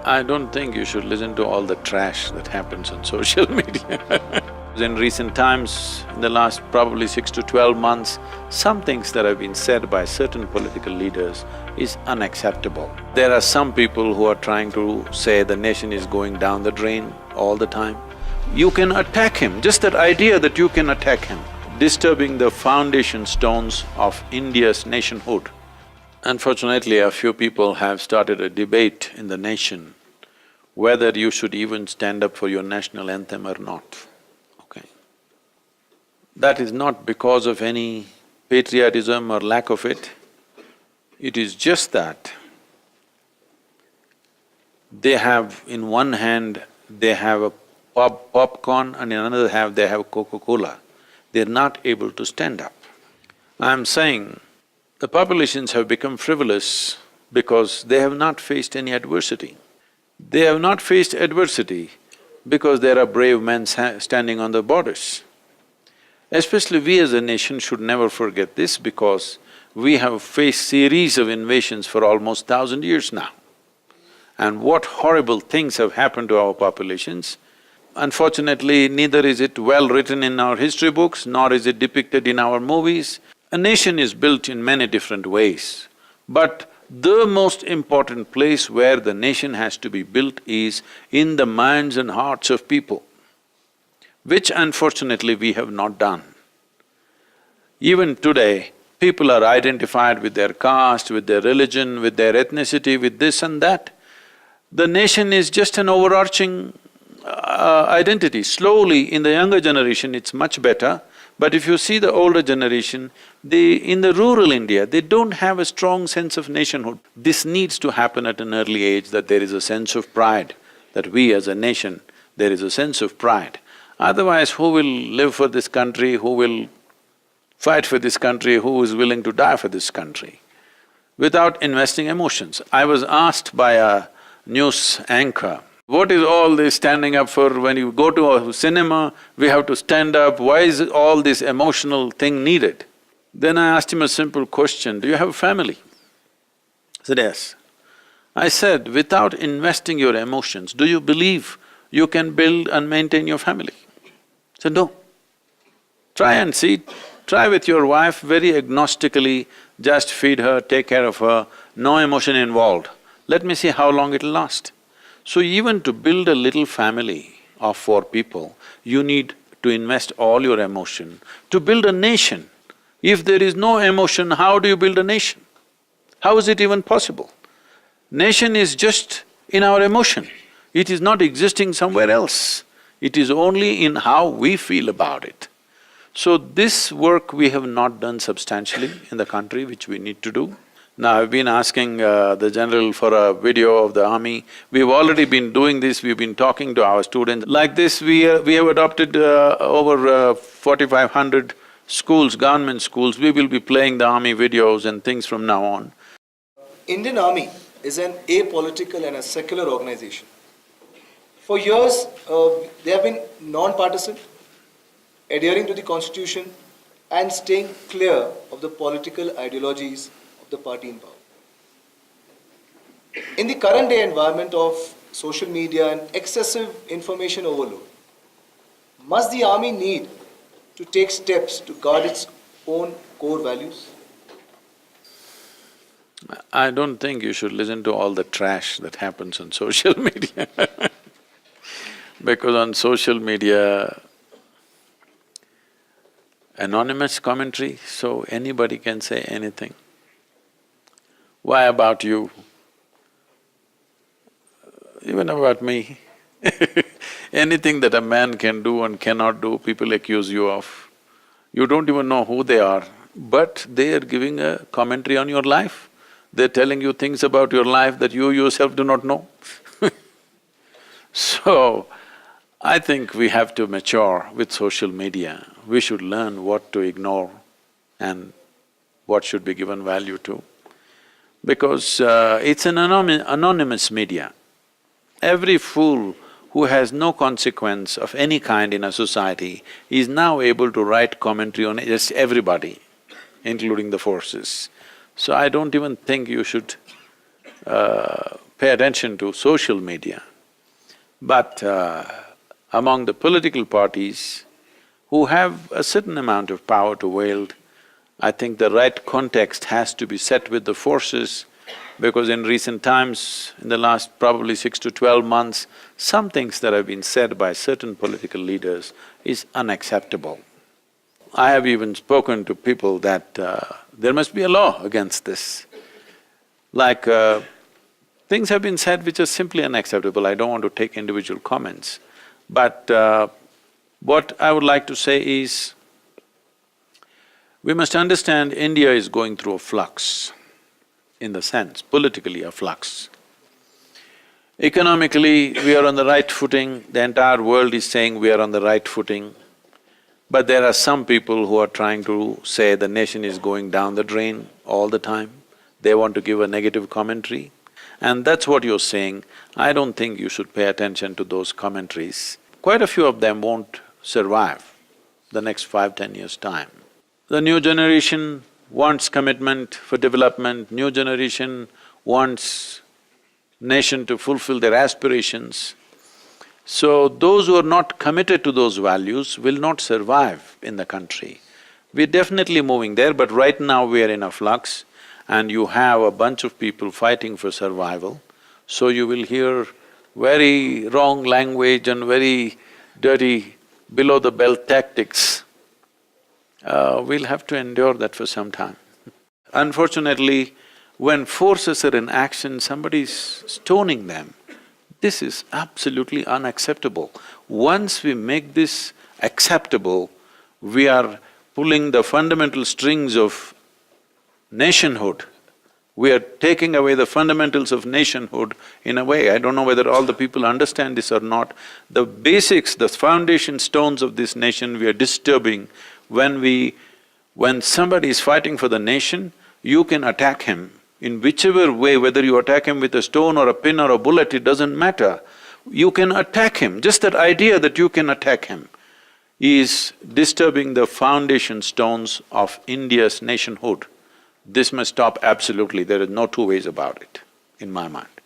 I don't think you should listen to all the trash that happens on social media. In recent times, in the last probably 6 to 12 months, some things that have been said by certain political leaders is unacceptable. There are some people who are trying to say the nation is going down the drain all the time. You can attack him, just that idea that you can attack him, disturbing the foundation stones of India's nationhood. Unfortunately, a few people have started a debate in the nation whether you should even stand up for your national anthem or not, okay? That is not because of any patriotism or lack of it, it is just that they have, in one hand, they have a popcorn and in another hand they have Coca-Cola. They're not able to stand up. I'm saying the populations have become frivolous because they have not faced any adversity. They have not faced adversity because there are brave men standing on the borders. Especially we as a nation should never forget this because we have faced series of invasions for almost 1,000 years now. And what horrible things have happened to our populations. Unfortunately, neither is it well written in our history books, nor is it depicted in our movies. A nation is built in many different ways, but the most important place where the nation has to be built is in the minds and hearts of people, which unfortunately we have not done. Even today, people are identified with their caste, with their religion, with their ethnicity, with this and that. The nation is just an overarching identity. Slowly, in the younger generation, it's much better. But if you see the older generation, in the rural India, they don't have a strong sense of nationhood. This needs to happen at an early age, that there is a sense of pride, that we as a nation, there is a sense of pride. Otherwise, who will live for this country, who will fight for this country, who is willing to die for this country? Without investing emotions. I was asked by a news anchor, what is all this standing up for? When you go to a cinema, we have to stand up, why is all this emotional thing needed? Then I asked him a simple question, do you have a family? He said, yes. I said, without investing your emotions, do you believe you can build and maintain your family? He said, no. Try and see, try with your wife very agnostically, just feed her, take care of her, no emotion involved. Let me see how long it'll last. So even to build a little family of 4 people, you need to invest all your emotion. To build a nation, if there is no emotion, how do you build a nation? How is it even possible? Nation is just in our emotion, it is not existing somewhere else. It is only in how we feel about it. So this work we have not done substantially in the country, which we need to do. Now, I've been asking the general for a video of the army. We've already been doing this, we've been talking to our students. Like this, we have adopted over 4,500 schools, government schools. We will be playing the army videos and things from now on. Indian Army is an apolitical and a secular organization. For years, they have been non-partisan, adhering to the constitution and staying clear of the political ideologies the party in power. In the current day environment of social media and excessive information overload, must the army need to take steps to guard its own core values? I don't think you should listen to all the trash that happens on social media because on social media, anonymous commentary, so anybody can say anything. Why about you? Even about me. Anything that a man can do and cannot do, people accuse you of. You don't even know who they are, but they are giving a commentary on your life. They're telling you things about your life that you yourself do not know. So, I think we have to mature with social media. We should learn what to ignore and what should be given value to. Because it's an anonymous media. Every fool who has no consequence of any kind in a society is now able to write commentary on just everybody, including the forces. So I don't even think you should pay attention to social media, but among the political parties who have a certain amount of power to wield, I think the right context has to be set with the forces, because in recent times, in the last probably 6 to 12 months, some things that have been said by certain political leaders is unacceptable. I have even spoken to people that there must be a law against this. Like, things have been said which are simply unacceptable. I don't want to take individual comments. But what I would like to say is, we must understand India is going through a flux, in the sense, politically a flux. Economically, we are on the right footing, the entire world is saying we are on the right footing. But there are some people who are trying to say the nation is going down the drain all the time. They want to give a negative commentary. And that's what you're saying. I don't think you should pay attention to those commentaries. Quite a few of them won't survive the next 5–10 years' time. The new generation wants commitment for development, new generation wants nation to fulfill their aspirations. So those who are not committed to those values will not survive in the country. We're definitely moving there, but right now we are in a flux and you have a bunch of people fighting for survival. So you will hear very wrong language and very dirty, below-the-belt tactics. We'll have to endure that for some time. Unfortunately, when forces are in action, somebody's stoning them. This is absolutely unacceptable. Once we make this acceptable, we are pulling the fundamental strings of nationhood. We are taking away the fundamentals of nationhood in a way. I don't know whether all the people understand this or not. The basics, the foundation stones of this nation we are disturbing. When somebody is fighting for the nation, you can attack him in whichever way, whether you attack him with a stone or a pin or a bullet, it doesn't matter. You can attack him. Just that idea that you can attack him is disturbing the foundation stones of India's nationhood. This must stop absolutely, there is no two ways about it, in my mind.